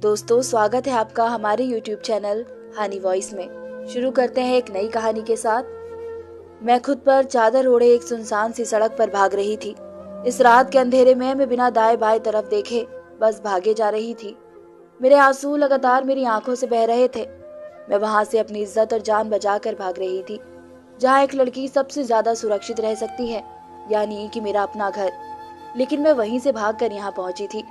दोस्तों, स्वागत है आपका हमारे YouTube चैनल हानी वॉइस में। शुरू करते हैं एक नई कहानी के साथ। मैं खुद पर चादर ओढ़े एक सुनसान सी सड़क पर भाग रही थी। इस रात के अंधेरे में मैं बिना दाएं बाएं तरफ देखे बस भागे जा रही थी। मेरे आंसू लगातार मेरी आंखों से बह रहे थे। मैं वहां से अपनी इज्जत और जान बचाकर भाग रही थी, जहाँ एक लड़की सबसे ज्यादा सुरक्षित रह सकती है, यानी कि मेरा अपना घर। लेकिन मैं वहीं से भागकर यहाँ पहुंची थी।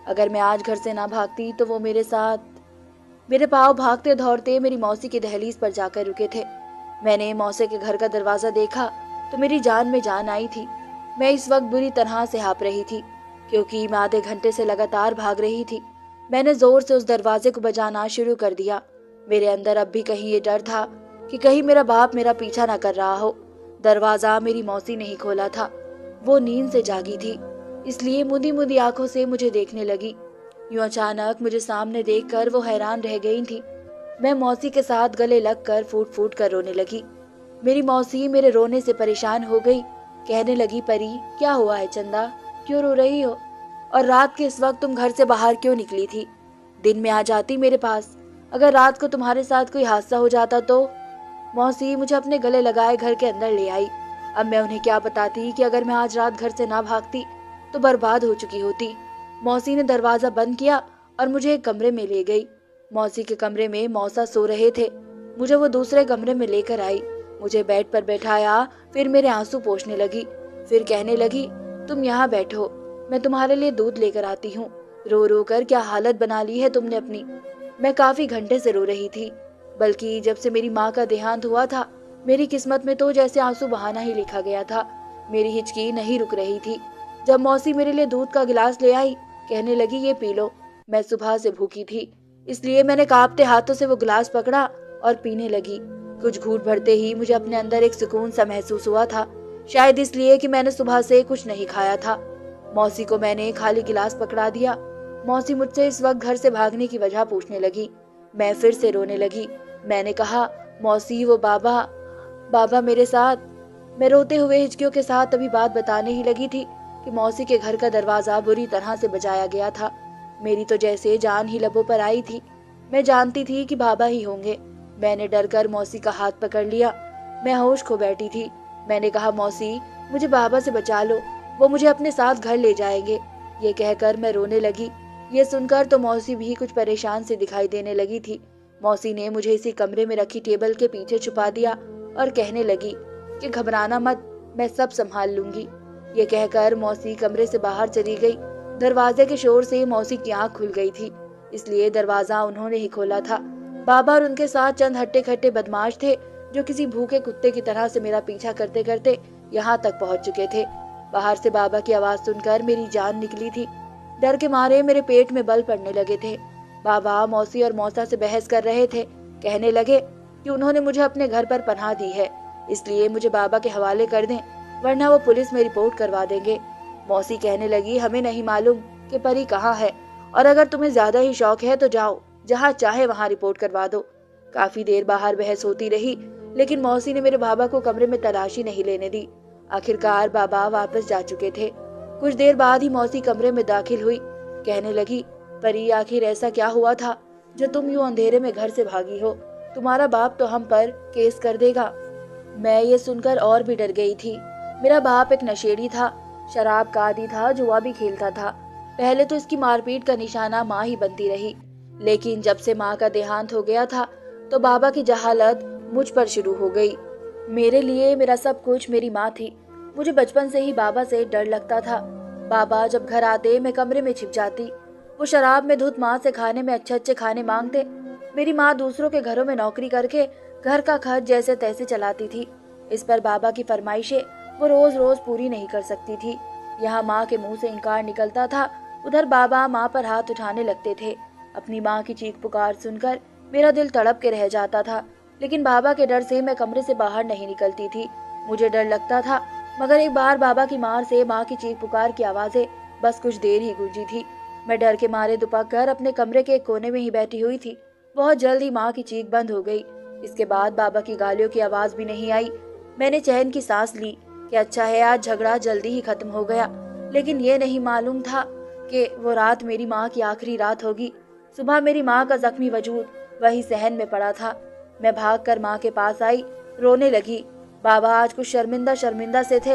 अगर मैं आज घर से ना भागती तो वो मेरे पाँव भागते दौड़ते मेरी मौसी की दहलीज पर जाकर रुके थे। मैंने मौसी के घर का दरवाजा देखा तो मेरी जान में जान आई थी। मैं इस वक्त बुरी तरह से हाँफ रही थी, क्योंकि मैं आधे घंटे से लगातार भाग रही थी। मैंने जोर से उस दरवाजे को बजाना शुरू कर दिया। मेरे अंदर अब भी कहीं ये डर था कि कहीं मेरा बाप मेरा पीछा ना कर रहा हो। दरवाजा मेरी मौसी ने ही खोला था। वो नींद से जागी थी, इसलिए मुंदी मुंदी आंखों से मुझे देखने लगी। यूं अचानक मुझे सामने देखकर वो हैरान रह गई थी। मैं मौसी के साथ गले लगकर फूट फूट कर रोने लगी। मेरी मौसी मेरे रोने से परेशान हो गई। कहने लगी, परी क्या हुआ है चंदा, क्यों रो रही हो? और रात के इस वक्त तुम घर से बाहर क्यों निकली थी? दिन में आ जाती मेरे पास। अगर रात को तुम्हारे साथ कोई हादसा हो जाता तो? मौसी मुझे अपने गले लगाए घर के अंदर ले आई। अब मैं उन्हें क्या बताती कि अगर मैं आज रात घर से ना भागती तो बर्बाद हो चुकी होती। मौसी ने दरवाजा बंद किया और मुझे एक कमरे में ले गई। मौसी के कमरे में मौसा सो रहे थे। मुझे वो दूसरे कमरे में लेकर आई। मुझे बेड पर बैठाया, फिर मेरे आंसू पोंछने लगी। फिर कहने लगी, तुम यहाँ बैठो, मैं तुम्हारे लिए दूध लेकर आती हूँ। रो रो कर क्या हालत बना ली है तुमने अपनी। मैं काफी घंटे से रो रही थी, बल्कि जब से मेरी माँ का देहांत हुआ था मेरी किस्मत में तो जैसे आंसू बहाना ही लिखा गया था। मेरी हिचकी नहीं रुक रही थी। जब मौसी मेरे लिए दूध का गिलास ले आई, कहने लगी, ये पी लो। मैं सुबह से भूखी थी, इसलिए मैंने कांपते हाथों से वो गिलास पकड़ा और पीने लगी। कुछ घूंट भरते ही मुझे अपने अंदर एक सुकून सा महसूस हुआ था, शायद इसलिए कि मैंने सुबह से कुछ नहीं खाया था। मौसी को मैंने खाली गिलास पकड़ा दिया। मौसी मुझसे इस वक्त घर से भागने की वजह पूछने लगी। मैं फिर से रोने लगी। मैंने कहा, मौसी वो बाबा मेरे साथ। मैं रोते हुए हिचकियों के साथ अभी बात बताने ही लगी थी कि मौसी के घर का दरवाजा बुरी तरह से बजाया गया था। मेरी तो जैसे जान ही लबों पर आई थी। मैं जानती थी कि बाबा ही होंगे। मैंने डर कर मौसी का हाथ पकड़ लिया। मैं होश खो बैठी थी। मैंने कहा, मौसी मुझे बाबा से बचा लो, वो मुझे अपने साथ घर ले जाएंगे। ये कहकर मैं रोने लगी। ये सुनकर तो मौसी भी कुछ परेशान से दिखाई देने लगी थी। मौसी ने मुझे इसी कमरे में रखी टेबल के पीछे छुपा दिया और कहने लगी कि घबराना मत, मैं सब संभाल लूंगी। ये कहकर मौसी कमरे से बाहर चली गई। दरवाजे के शोर से मौसी की आंख खुल गई थी, इसलिए दरवाजा उन्होंने ही खोला था। बाबा और उनके साथ चंद हट्टे खट्टे बदमाश थे, जो किसी भूखे कुत्ते की तरह से मेरा पीछा करते करते यहाँ तक पहुँच चुके थे। बाहर से बाबा की आवाज सुनकर मेरी जान निकली थी। डर के मारे मेरे पेट में बल पड़ने लगे थे। बाबा मौसी और मौसा से बहस कर रहे थे। कहने लगे कि उन्होंने मुझे अपने घर पर पनाह दी है, इसलिए मुझे बाबा के हवाले कर दें, वरना वो पुलिस में रिपोर्ट करवा देंगे। मौसी कहने लगी, हमें नहीं मालूम कि परी कहाँ है, और अगर तुम्हें ज्यादा ही शौक है तो जाओ, जहाँ चाहे वहाँ रिपोर्ट करवा दो। काफी देर बाहर बहस होती रही, लेकिन मौसी ने मेरे बाबा को कमरे में तलाशी नहीं लेने दी। आखिरकार बाबा वापस जा चुके थे। कुछ देर बाद ही मौसी कमरे में दाखिल हुई। कहने लगी, परी आखिर ऐसा क्या हुआ था जो तुम यूं अंधेरे में घर से भागी हो? तुम्हारा बाप तो हम पर केस कर देगा। मैं ये सुनकर और भी डर गई थी। मेरा बाप एक नशेड़ी था, शराब का आदी था, जुआ भी खेलता था। पहले तो इसकी मारपीट का निशाना माँ ही बनती रही, लेकिन जब से माँ का देहांत हो गया था तो बाबा की जहालत मुझ पर शुरू हो गई। मेरे लिए मेरा सब कुछ मेरी माँ थी। मुझे बचपन से ही बाबा से डर लगता था। बाबा जब घर आते मैं कमरे में छिप जाती। वो शराब में धुत माँ से खाने में अच्छे अच्छे खाने मांगते। मेरी माँ दूसरों के घरों में नौकरी करके घर का खर्च जैसे तैसे चलाती थी। इस पर बाबा की फरमाइशें वो रोज रोज पूरी नहीं कर सकती थी। यहाँ माँ के मुंह से इनकार निकलता था, उधर बाबा माँ पर हाथ उठाने लगते थे। अपनी माँ की चीख पुकार सुनकर मेरा दिल तड़प के रह जाता था, लेकिन बाबा के डर से मैं कमरे से बाहर नहीं निकलती थी। मुझे डर लगता था, मगर एक बार बाबा की मार से माँ की चीख पुकार की आवाजें बस कुछ देर ही गूंजी थी। मैं डर के मारे दुपक कर अपने कमरे के एक कोने में ही बैठी हुई थी। बहुत जल्द ही माँ की चीख बंद हो गई। इसके बाद बाबा की गालियों की आवाज भी नहीं आई। मैंने चैन की सांस ली कि अच्छा है आज झगड़ा जल्दी ही खत्म हो गया, लेकिन ये नहीं मालूम था कि वो रात मेरी माँ की आखिरी रात होगी। सुबह मेरी माँ का जख्मी वजूद वही सहन में पड़ा था। मैं भागकर माँ के पास आई, रोने लगी। बाबा आज कुछ शर्मिंदा शर्मिंदा से थे,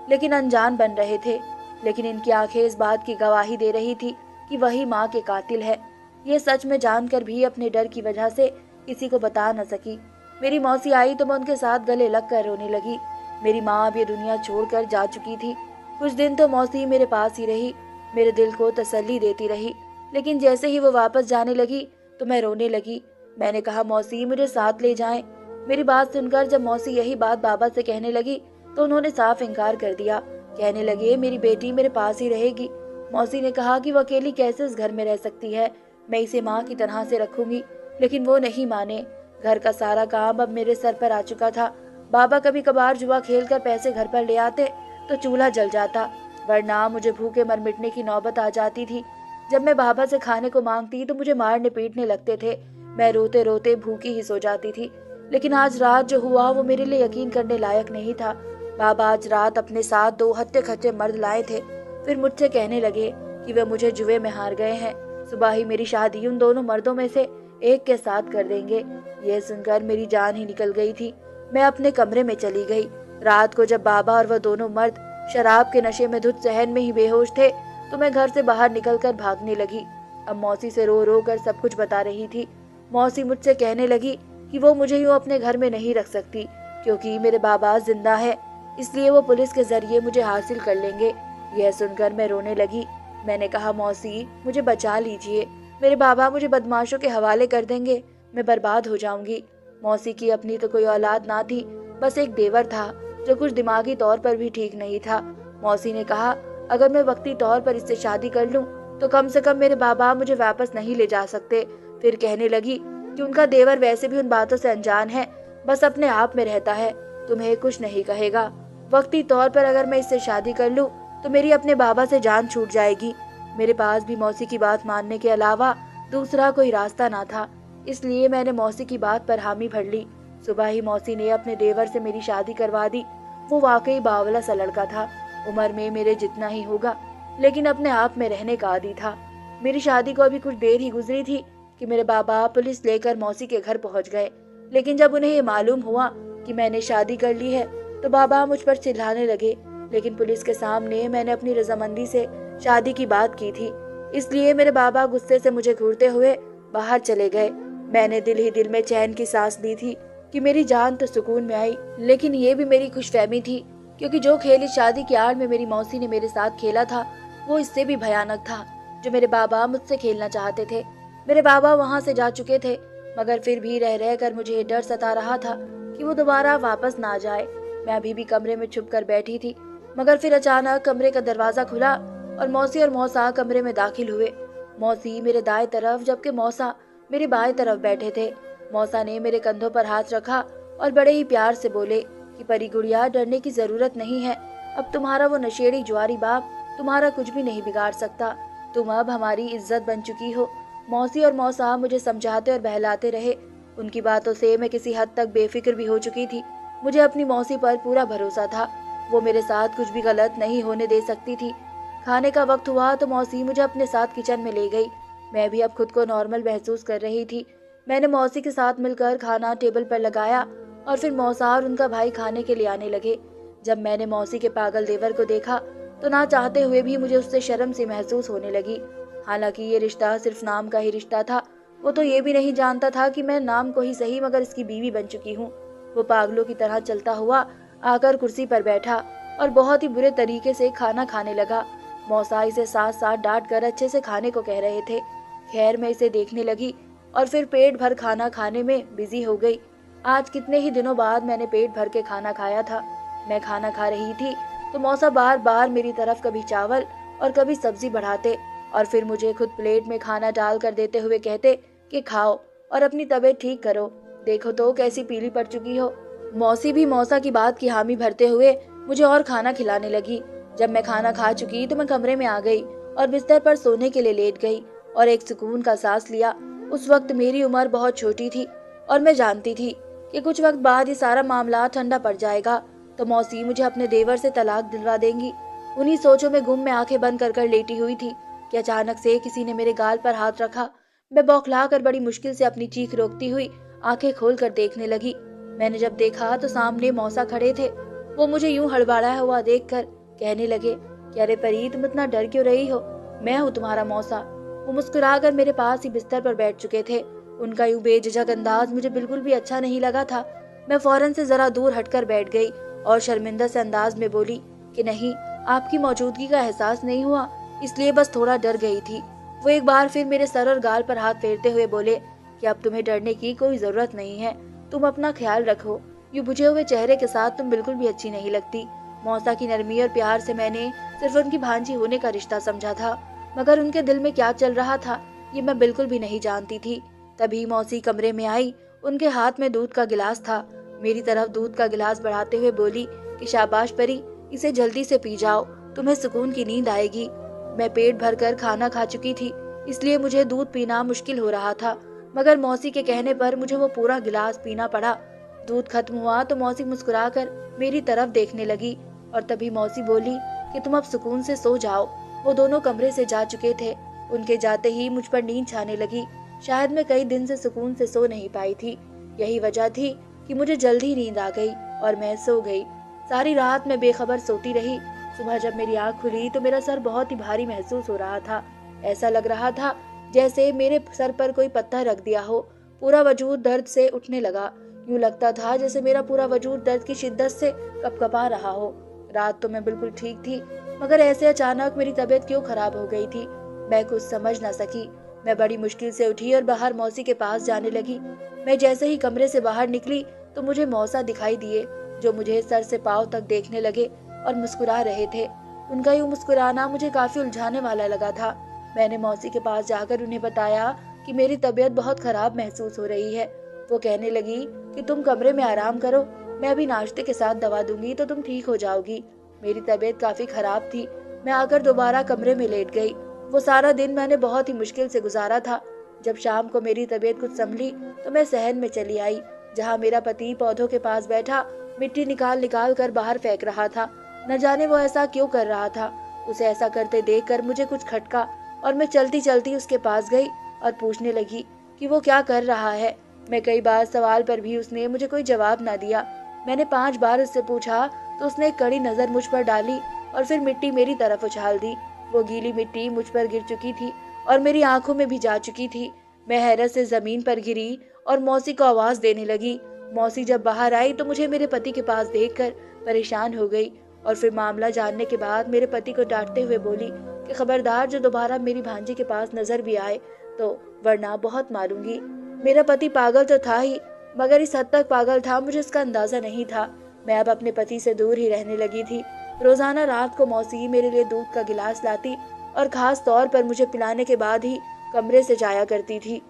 लेकिन अनजान बन रहे थे। लेकिन इनकी आंखें इस बात की गवाही दे रही थी कि वही माँ के कातिल है। ये सच में जानकर भी अपने डर की वजह से किसी को बता न सकी। मेरी मौसी आई तो मैं उनके साथ गले लग कर रोने लगी। मेरी माँ अब ये दुनिया छोड़कर जा चुकी थी। कुछ दिन तो मौसी मेरे पास ही रही, मेरे दिल को तसल्ली देती रही। लेकिन जैसे ही वो वापस जाने लगी तो मैं रोने लगी। मैंने कहा, मौसी मुझे साथ ले जाएं। मेरी बात सुनकर जब मौसी यही बात बाबा से कहने लगी तो उन्होंने साफ इनकार कर दिया। कहने लगे, मेरी बेटी मेरे पास ही रहेगी। मौसी ने कहा कि वो अकेली कैसे इस घर में रह सकती है, मैं इसे माँ की तरह से रखूंगी। लेकिन वो नहीं माने। घर का सारा काम अब मेरे सर पर आ चुका था। बाबा कभी कभार जुआ खेल कर पैसे घर पर ले आते तो चूल्हा जल जाता, वरना मुझे भूखे मर मिटने की नौबत आ जाती थी। जब मैं बाबा से खाने को मांगती तो मुझे मारने पीटने लगते थे। मैं रोते रोते भूखी ही सो जाती थी। लेकिन आज रात जो हुआ वो मेरे लिए यकीन करने लायक नहीं था। बाबा आज रात अपने साथ 2 हत्ते खट्टे मर्द लाए थे। फिर मुझसे कहने लगे कि वे मुझे जुए में हार गए हैं। सुबह ही मेरी शादी उन दोनों मर्दों में से एक के साथ कर देंगे। यह सुनकर मेरी जान ही निकल गई थी। मैं अपने कमरे में चली गई। रात को जब बाबा और वह दोनों मर्द शराब के नशे में धुत सहन में ही बेहोश थे तो मैं घर से बाहर निकलकर भागने लगी। अब मौसी से रो रो कर सब कुछ बता रही थी। मौसी मुझसे कहने लगी कि वो मुझे यूं अपने घर में नहीं रख सकती, क्योंकि मेरे बाबा जिंदा है, इसलिए वो पुलिस के जरिए मुझे हासिल कर लेंगे। यह सुनकर मैं रोने लगी। मैंने कहा, मौसी मुझे बचा लीजिए, मेरे बाबा मुझे बदमाशों के हवाले कर देंगे, मैं बर्बाद हो जाऊंगी। मौसी की अपनी तो कोई औलाद ना थी, बस एक देवर था जो कुछ दिमागी तौर पर भी ठीक नहीं था। मौसी ने कहा, अगर मैं वक्ती तौर पर इससे शादी कर लूं तो कम से कम मेरे बाबा मुझे वापस नहीं ले जा सकते। फिर कहने लगी कि उनका देवर वैसे भी उन बातों से अनजान है, बस अपने आप में रहता है, तुम्हें कुछ नहीं कहेगा। वक्ती तौर पर अगर मैं इससे शादी कर लूं तो मेरी अपने बाबा से जान छूट जाएगी। मेरे पास भी मौसी की बात मानने के अलावा दूसरा कोई रास्ता ना था, इसलिए मैंने मौसी की बात पर हामी भर ली। सुबह ही मौसी ने अपने देवर से मेरी शादी करवा दी। वो वाकई बावला सा लड़का था, उम्र में मेरे जितना ही होगा, लेकिन अपने आप में रहने का आदी था। मेरी शादी को अभी कुछ देर ही गुजरी थी कि मेरे बाबा पुलिस लेकर मौसी के घर पहुंच गए। लेकिन जब उन्हें ये मालूम हुआ कि मैंने शादी कर ली है तो बाबा मुझ पर चिल्लाने लगे। लेकिन पुलिस के सामने मैंने अपनी रजामंदी से शादी की बात की थी, इसलिए मेरे बाबा गुस्से से मुझे घूरते हुए बाहर चले गए। मैंने दिल ही दिल में चैन की सांस ली थी कि मेरी जान तो सुकून में आई, लेकिन ये भी मेरी खुशफहमी थी, क्योंकि जो खेल इस शादी की आड़ में मेरी मौसी ने मेरे साथ खेला था वो इससे भी भयानक था, जो मेरे बाबा मुझसे खेलना चाहते थे। मेरे बाबा वहां से जा चुके थे, मगर फिर भी रह रह कर मुझे डर सता रहा था कि वो दोबारा वापस ना जाए। मैं अभी भी कमरे में छुप कर बैठी थी, मगर फिर अचानक कमरे का दरवाजा खुला और मौसी और मौसा कमरे में दाखिल हुए। मौसी मेरे दाएं तरफ जबकि मौसा मेरे बाएं तरफ बैठे थे। मौसा ने मेरे कंधों पर हाथ रखा और बड़े ही प्यार से बोले कि परी गुड़िया, डरने की जरूरत नहीं है। अब तुम्हारा वो नशेड़ी जुआरी बाप तुम्हारा कुछ भी नहीं बिगाड़ सकता। तुम अब हमारी इज्जत बन चुकी हो। मौसी और मौसा मुझे समझाते और बहलाते रहे। उनकी बातों से मैं किसी हद तक बेफिक्र भी हो चुकी थी। मुझे अपनी मौसी पर पूरा भरोसा था, वो मेरे साथ कुछ भी गलत नहीं होने दे सकती थी। खाने का वक्त हुआ तो मौसी मुझे अपने साथ किचन में ले गई। मैं भी अब खुद को नॉर्मल महसूस कर रही थी। मैंने मौसी के साथ मिलकर खाना टेबल पर लगाया और फिर मौसा और उनका भाई खाने के लिए आने लगे। जब मैंने मौसी के पागल देवर को देखा तो ना चाहते हुए भी मुझे उससे शर्म सी महसूस होने लगी। हालांकि ये रिश्ता सिर्फ नाम का ही रिश्ता था, वो तो ये भी नहीं जानता था कि मैं नाम को ही सही मगर इसकी बीवी बन चुकी हूँ। वो पागलों की तरह चलता हुआ आकर कुर्सी पर बैठा और बहुत ही बुरे तरीके से खाना खाने लगा। मौसा इसे साथ साथ डांट कर अच्छे से खाने को कह रहे थे। खैर मैं इसे देखने लगी और फिर पेट भर खाना खाने में बिजी हो गई। आज कितने ही दिनों बाद मैंने पेट भर के खाना खाया था। मैं खाना खा रही थी तो मौसा बार बार मेरी तरफ कभी चावल और कभी सब्जी बढ़ाते और फिर मुझे खुद प्लेट में खाना डाल कर देते हुए कहते कि खाओ और अपनी तबीयत ठीक करो, देखो तो कैसी पीली पड़ चुकी हो। मौसी भी मौसा की बात की हामी भरते हुए मुझे और खाना खिलाने लगी। जब मैं खाना खा चुकी तो मैं कमरे में आ गई और बिस्तर पर सोने के लिए लेट गई और एक सुकून का सांस लिया। उस वक्त मेरी उम्र बहुत छोटी थी और मैं जानती थी कि कुछ वक्त बाद ये सारा मामला ठंडा पड़ जाएगा तो मौसी मुझे अपने देवर से तलाक दिलवा देंगी। उन्हीं सोचों में गुम मैं आंखें बंद कर कर लेटी हुई थी कि अचानक से किसी ने मेरे गाल पर हाथ रखा। मैं बौखला कर बड़ी मुश्किल से अपनी चीख रोकती हुई आंखें खोलकर देखने लगी। मैंने जब देखा तो सामने मौसा खड़े थे। वो मुझे यूं हड़बड़ाया हुआ देखकर कहने लगे कि अरे परी, तुम इतना डर क्यों रही हो? मैं हूँ तुम्हारा मौसा। वो मुस्कुराकर मेरे पास ही बिस्तर पर बैठ चुके थे। उनका यूं बेझिझक अंदाज मुझे बिल्कुल भी अच्छा नहीं लगा था। मैं फौरन से जरा दूर हटकर बैठ गई और शर्मिंदा से अंदाज में बोली कि नहीं, आपकी मौजूदगी का एहसास नहीं हुआ, इसलिए बस थोड़ा डर गई थी। वो एक बार फिर मेरे सर और गाल पर हाथ फेरते हुए बोले कि अब तुम्हें डरने की कोई जरूरत नहीं है, तुम अपना ख्याल रखो। यूं बुझे हुए चेहरे के साथ तुम बिल्कुल भी अच्छी नहीं लगती। मौसा की नरमी और प्यार से मैंने सिर्फ उनकी भांजी होने का रिश्ता समझा था, मगर उनके दिल में क्या चल रहा था ये मैं बिल्कुल भी नहीं जानती थी। तभी मौसी कमरे में आई। उनके हाथ में दूध का गिलास था। मेरी तरफ दूध का गिलास बढ़ाते हुए बोली कि शाबाश परी, इसे जल्दी से पी जाओ, तुम्हें सुकून की नींद आएगी। मैं पेट भरकर खाना खा चुकी थी, इसलिए मुझे दूध पीना मुश्किल हो रहा था, मगर मौसी के कहने पर मुझे वो पूरा गिलास पीना पड़ा। दूध खत्म हुआ तो मौसी मुस्कुराकर मेरी तरफ देखने लगी और तभी मौसी बोली कि तुम अब सुकून से सो जाओ। वो दोनों कमरे से जा चुके थे। उनके जाते ही मुझ पर नींद छाने लगी। शायद मैं कई दिन से सुकून से सो नहीं पाई थी। यही वजह थी कि मुझे जल्दी नींद आ गई और मैं सो गई। सारी रात मैं बेखबर सोती रही। सुबह जब मेरी आंख खुली तो मेरा सर बहुत ही भारी महसूस हो रहा था। ऐसा लग रहा था जैसे मेरे सर पर कोई पत्थर रख दिया हो। पूरा वजूद दर्द से उठने लगा। यूं लगता था जैसे मेरा पूरा वजूद दर्द की शिद्दत से कपकपा रहा हो। रात तो मैं बिल्कुल ठीक थी, मगर ऐसे अचानक मेरी तबीयत क्यों खराब हो गई थी मैं कुछ समझ न सकी। मैं बड़ी मुश्किल से उठी और बाहर मौसी के पास जाने लगी। मैं जैसे ही कमरे से बाहर निकली तो मुझे मौसा दिखाई दिए, जो मुझे सर से पांव तक देखने लगे और मुस्कुरा रहे थे। उनका यूं मुस्कुराना मुझे काफी उलझाने वाला लगा था। मैंने मौसी के पास जाकर उन्हें बताया कि मेरी तबीयत बहुत खराब महसूस हो रही है। वो कहने लगी कि तुम कमरे में आराम करो, मैं अभी नाश्ते के साथ दवा दूंगी तो तुम ठीक हो जाओगी। मेरी तबीयत काफी खराब थी। मैं आकर दोबारा कमरे में लेट गई। वो सारा दिन मैंने बहुत ही मुश्किल से गुजारा था। जब शाम को मेरी तबीयत कुछ संभली तो मैं सहन में चली आई, जहाँ मेरा पति पौधों के पास बैठा मिट्टी निकाल निकाल कर बाहर फेंक रहा था। न जाने वो ऐसा क्यों कर रहा था। उसे ऐसा करते देखकर मुझे कुछ खटका और मैं चलती चलती उसके पास गई और पूछने लगी कि वो क्या कर रहा है। मैं कई बार सवाल पर भी उसने मुझे कोई जवाब न दिया। मैंने 5 बार उससे पूछा तो उसने एक कड़ी नजर मुझ पर डाली और फिर मिट्टी मेरी तरफ उछाल दी। वो गीली मिट्टी मुझ पर गिर चुकी थी और मेरी आंखों में भी जा चुकी थी। मैं हैरत से जमीन पर गिरी और मौसी को आवाज देने लगी। मौसी जब बाहर आई तो मुझे मेरे पति के पास देखकर परेशान हो गई और फिर मामला जानने के बाद मेरे पति को डांटते हुए बोली कि खबरदार जो दोबारा मेरी भांजी के पास नजर भी आए तो वरना बहुत मारूंगी। मेरा पति पागल तो था ही, मगर इस हद तक पागल था मुझे इसका अंदाजा नहीं था। मैं अब अपने पति से दूर ही रहने लगी थी। रोजाना रात को मौसी मेरे लिए दूध का गिलास लाती और खास तौर पर मुझे पिलाने के बाद ही कमरे से जाया करती थी।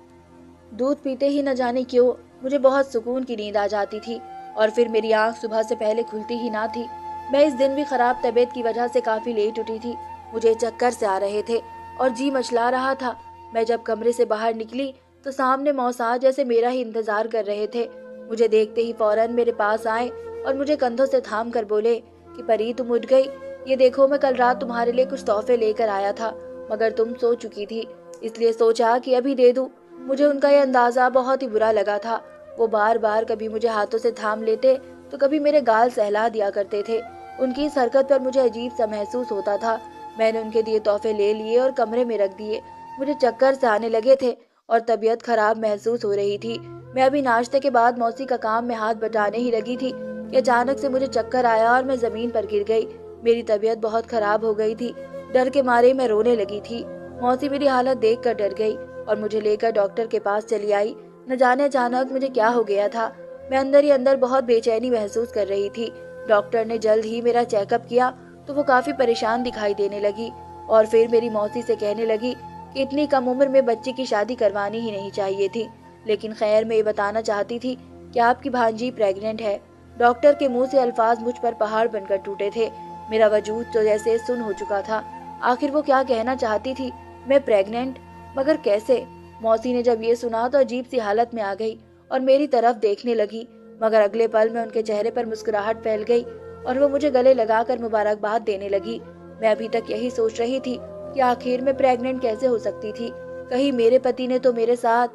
दूध पीते ही न जाने क्यों मुझे बहुत सुकून की नींद आ जाती थी और फिर मेरी आंख सुबह से पहले खुलती ही ना थी। मैं इस दिन भी खराब तबीयत की वजह से काफी लेट उठी थी। मुझे चक्कर से आ रहे थे और जी मचला रहा था। मैं जब कमरे से बाहर निकली तो सामने मौसा जैसे मेरा ही इंतजार कर रहे थे। मुझे देखते ही फौरन मेरे पास आए और मुझे कंधों से थाम कर बोले कि परी, तुम उठ गई। ये देखो, मैं कल रात तुम्हारे लिए कुछ तोहफे लेकर आया था, मगर तुम सो चुकी थी, इसलिए सोचा कि अभी दे दूं। मुझे उनका यह अंदाजा बहुत ही बुरा लगा था। वो बार बार कभी मुझे हाथों से थाम लेते तो कभी मेरे गाल सहला दिया करते थे। उनकी इस हरकत पर मुझे अजीब सा महसूस होता था। मैंने उनके दिए तोहफे ले लिए और कमरे में रख दिए। मुझे चक्कर से आने लगे थे और तबीयत खराब महसूस हो रही थी। मैं अभी नाश्ते के बाद मौसी का काम में हाथ बटाने ही लगी थी कि अचानक से मुझे चक्कर आया और मैं जमीन पर गिर गई। मेरी तबीयत बहुत खराब हो गई थी। डर के मारे मैं रोने लगी थी। मौसी मेरी हालत देखकर डर गई और मुझे लेकर डॉक्टर के पास चली आई। न जाने अचानक मुझे क्या हो गया था। मैं अंदर ही अंदर बहुत बेचैनी महसूस कर रही थी। डॉक्टर ने जल्द ही मेरा चेकअप किया तो वो काफी परेशान दिखाई देने लगी और फिर मेरी मौसी से कहने लगी कि इतनी कम उम्र में बच्चे की शादी करवानी ही नहीं चाहिए थी। लेकिन खैर, मैं ये बताना चाहती थी कि आपकी भांजी प्रेग्नेंट है। डॉक्टर के मुंह से अल्फाज मुझ पर पहाड़ बनकर टूटे थे। मेरा वजूद तो जैसे सुन्न हो चुका था। आखिर वो क्या कहना चाहती थी? मैं प्रेग्नेंट? मगर कैसे? मौसी ने जब ये सुना तो अजीब सी हालत में आ गई और मेरी तरफ देखने लगी, मगर अगले पल में उनके चेहरे पर मुस्कुराहट फैल गई और वो मुझे गले लगाकर मुबारकबाद देने लगी। मैं अभी तक यही सोच रही थी कि आखिर मैं प्रेग्नेंट कैसे हो सकती थी। कहीं मेरे पति ने तो मेरे साथ,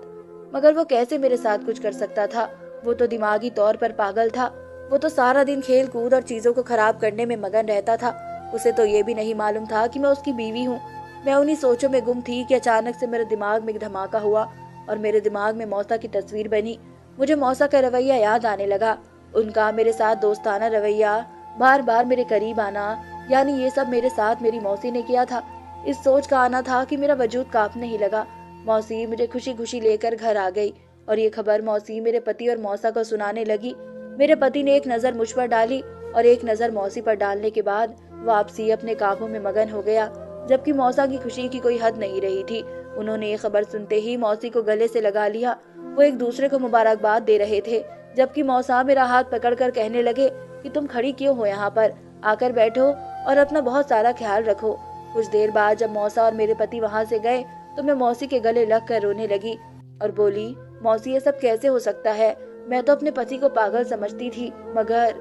मगर वो कैसे मेरे साथ कुछ कर सकता था? वो तो दिमागी तौर पर पागल था। वो तो सारा दिन खेल कूद और चीजों को खराब करने में मगन रहता था। उसे तो ये भी नहीं मालूम था कि मैं उसकी बीवी हूँ। मैं उन्हीं सोचों में गुम थी कि अचानक से मेरे दिमाग में एक धमाका हुआ और मेरे दिमाग में मौसा की तस्वीर बनी। मुझे मौसा का रवैया याद आने लगा। उनका मेरे साथ दोस्ताना रवैया, बार बार मेरे करीब आना, यानी ये सब मेरे साथ मेरी मौसी ने किया था। इस सोच का आना था कि मेरा वजूद कांपने ही लगा। मौसी मुझे खुशी खुशी लेकर घर आ गई और ये खबर मौसी मेरे पति और मौसा को सुनाने लगी। मेरे पति ने एक नजर मुझ पर डाली और एक नजर मौसी पर डालने के बाद वापसी अपने कामों में मगन हो गया, जबकि मौसा की खुशी की कोई हद नहीं रही थी। उन्होंने ये खबर सुनते ही मौसी को गले से लगा लिया। वो एक दूसरे को मुबारकबाद दे रहे थे, जबकि मौसा मेरा हाथ पकड़कर कहने लगे कि तुम खड़ी क्यों हो यहाँ पर, आकर बैठो और अपना बहुत सारा ख्याल रखो। कुछ देर बाद जब मौसा और मेरे पति वहाँ से गए तो मैं मौसी के गले लगकर रोने लगी और बोली, मौसी ये सब कैसे हो सकता है? मैं तो अपने पति को पागल समझती थी, मगर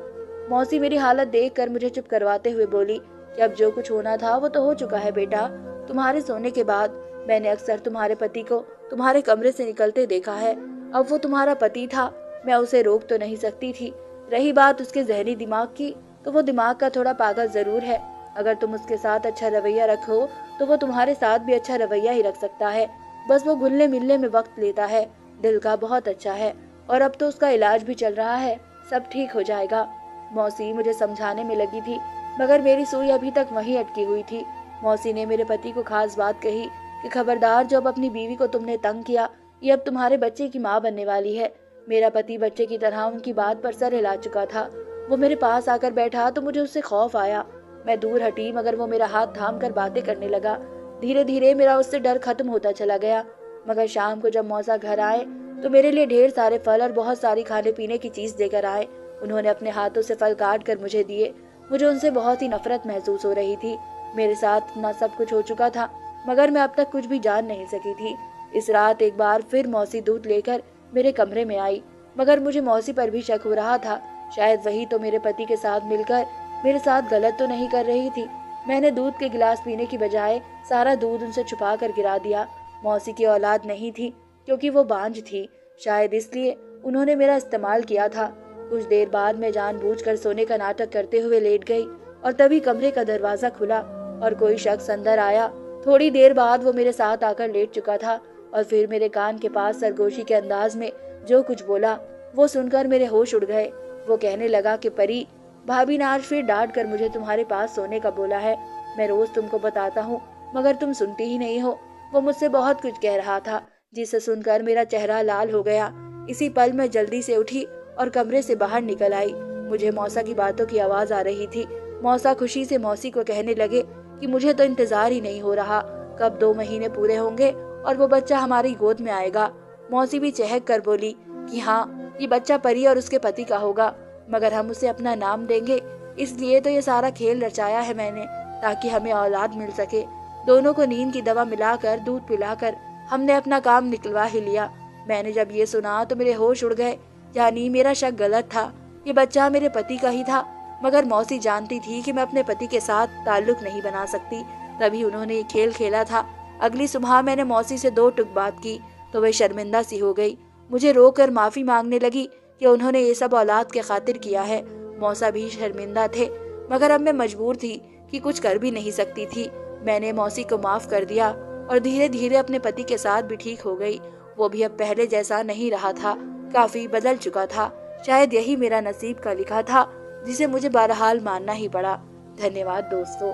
मौसी मेरी हालत देखकर मुझे चुप करवाते हुए बोली कि अब जो कुछ होना था वो तो हो चुका है बेटा। तुम्हारे सोने के बाद मैंने अक्सर तुम्हारे पति को तुम्हारे कमरे से निकलते देखा है। अब वो तुम्हारा पति था, मैं उसे रोक तो नहीं सकती थी। रही बात उसके जहनी दिमाग की, तो वो दिमाग का थोड़ा पागल जरूर है। अगर तुम उसके साथ अच्छा रवैया रखो तो वो तुम्हारे साथ भी अच्छा रवैया ही रख सकता है। बस वो घुलने मिलने में वक्त लेता है। दिल का बहुत अच्छा है और अब तो उसका इलाज भी चल रहा है, सब ठीक हो जाएगा। मौसी मुझे समझाने में लगी थी, मगर मेरी सुई अभी तक वहीं अटकी हुई थी। मौसी ने मेरे पति को खास बात कही कि खबरदार, जो अब अपनी बीवी को तुमने तंग किया, ये अब तुम्हारे बच्चे की माँ बनने वाली है। मेरा पति बच्चे की तरह उनकी बात पर सर हिला चुका था। वो मेरे पास आकर बैठा तो मुझे उससे खौफ आया। मैं दूर हटी, मगर वो मेरा हाथ थाम कर बातें करने लगा। धीरे धीरे मेरा उससे डर खत्म होता चला गया। मगर शाम को जब मौसा घर आए तो मेरे लिए ढेर सारे फल और बहुत सारी खाने पीने की चीज देकर आए। उन्होंने अपने हाथों से फल काट कर मुझे दिए। मुझे उनसे बहुत ही नफरत महसूस हो रही थी। मेरे साथ ना सब कुछ हो चुका था, मगर मैं अब तक कुछ भी जान नहीं सकी थी। इस रात एक बार फिर मौसी दूध लेकर मेरे कमरे में आई, मगर मुझे मौसी पर भी शक हो रहा था। शायद वही तो मेरे पति के साथ मिलकर मेरे साथ गलत तो नहीं कर रही थी। मैंने दूध के गिलास पीने की बजाय सारा दूध उनसे छुपा कर गिरा दिया। मौसी की औलाद नहीं थी, क्योंकि वो बांझ थी। शायद इसलिए उन्होंने मेरा इस्तेमाल किया था। कुछ देर बाद मैं जानबूझकर सोने का नाटक करते हुए लेट गई और तभी कमरे का दरवाजा खुला और कोई शख्स अंदर आया। थोड़ी देर बाद वो मेरे साथ आकर लेट चुका था और फिर मेरे कान के पास सरगोशी के अंदाज में जो कुछ बोला वो सुनकर मेरे होश उड़ गए। वो कहने लगा कि परी, भाभी ने आज फिर डांट कर मुझे तुम्हारे पास सोने का बोला है। मैं रोज तुमको बताता हूँ, मगर तुम सुनती ही नहीं हो। वो मुझसे बहुत कुछ कह रहा था, जिसे सुनकर मेरा चेहरा लाल हो गया। इसी पल मैं जल्दी से उठी और कमरे से बाहर निकल आई। मुझे मौसा की बातों की आवाज आ रही थी। मौसा खुशी से मौसी को कहने लगे कि मुझे तो इंतजार ही नहीं हो रहा, कब 2 महीने पूरे होंगे और वो बच्चा हमारी गोद में आएगा। मौसी भी चहक कर बोली कि हाँ, ये बच्चा परी और उसके पति का होगा, मगर हम उसे अपना नाम देंगे। इसलिए तो ये सारा खेल रचाया है मैंने, ताकि हमें औलाद मिल सके। दोनों को नींद की दवा मिलाकर दूध पिलाकर हमने अपना काम निकलवा ही लिया। मैंने जब ये सुना तो मेरे होश उड़ गए, यानी मेरा शक गलत था। ये बच्चा मेरे पति का ही था, मगर मौसी जानती थी कि मैं अपने पति के साथ ताल्लुक नहीं बना सकती, तभी उन्होंने ये खेल खेला था। अगली सुबह मैंने मौसी से 2 टुक बात की तो वह शर्मिंदा सी हो गई। मुझे रोकर माफी मांगने लगी कि उन्होंने ये सब औलाद के खातिर किया है। मौसा भी शर्मिंदा थे, मगर अब मैं मजबूर थी कि कुछ कर भी नहीं सकती थी। मैंने मौसी को माफ कर दिया और धीरे धीरे अपने पति के साथ भी ठीक हो गई। वो भी अब पहले जैसा नहीं रहा था, काफी बदल चुका था। शायद यही मेरा नसीब का लिखा था, जिसे मुझे बहरहाल मानना ही पड़ा। धन्यवाद दोस्तों।